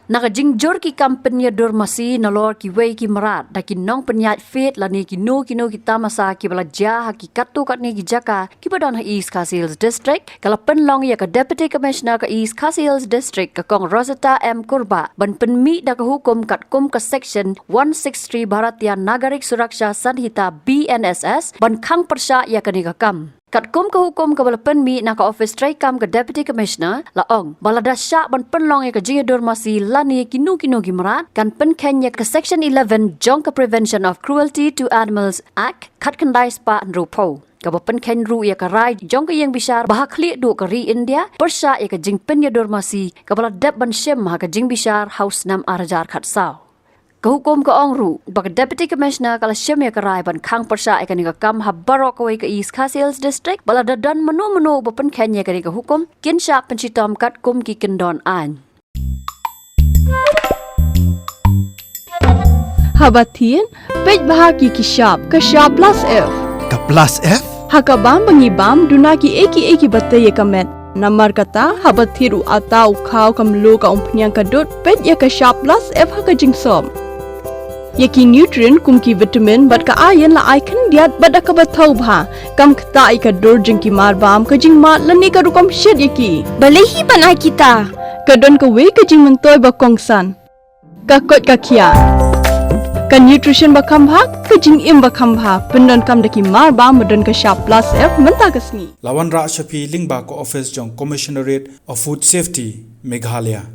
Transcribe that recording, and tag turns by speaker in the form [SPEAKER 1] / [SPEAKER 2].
[SPEAKER 1] Nakajingjor ki kampanya Ïadur Masi nalor ki wei ki merat da ki nong penyat Fete la ni ki no kita masa ki belajar ki katu kat ni ki jaka ki badan East Khasi Hills District kalau penlong ya ke Deputy Commissioner ke East Khasi Hills District ke Kong Rosetta M Kurba ban Pynmih da ke hukum kat kum ke section 163 Bharatiya Nagarik Suraksha Sanhita BNSS ban Khang persya ya ke ni ke kam. Kat kum ke hukum ke bala Pynmih na ke office try kam ke Deputy Commissioner laong balada syak ban penlong ya ke Ïadur Masi lani kinu gimerat kan penken ya ke section 11 jong ke Prevention of Cruelty to Animals Act kat kendai spa rupo. Kaba penken ru ya ke rai jong ke yang bishar bahak klik du ke ri India persya ya ke jing pen Ïadur Masi ke bala dep ban shem ha ke jing bishar house 6 arajar kat sao. Kehukum ke ongru bagi Deputy Commissioner kalau syemia kerai ban Khang persya ikan ni kam habarok ke East Khasi Hills District balada dan menu bepen kenya ke hukum kin syak pencitom kat kum ki kendon an.
[SPEAKER 2] Habatin pej bahagi ki shop ke shop plus F.
[SPEAKER 3] Ka plus F?
[SPEAKER 2] Hakabam bangibam dunaki eki batay kamet. Namar kata habathiru atau kau kamlu ka umpnyang kadut pej ya ke shop plus F haka jingsom. Yaki nutrient kumki vitamin bat ka ayan la icon diat bat ka bathau bha kam kta ai ka dur jingki marbam ka jing mat lani ka rukom shed yaki balehi banai kita ka don ka we ka jing mentoy ba kongsan ka kot ka kia ka nutrition ba kam bha ka jing im ba kam bha pendon kam daki marbam modon ka sharp plus F menta ka sni
[SPEAKER 3] Lawan Ra Shafi Lingba ko office jong Commissionerate of Food Safety Meghalaya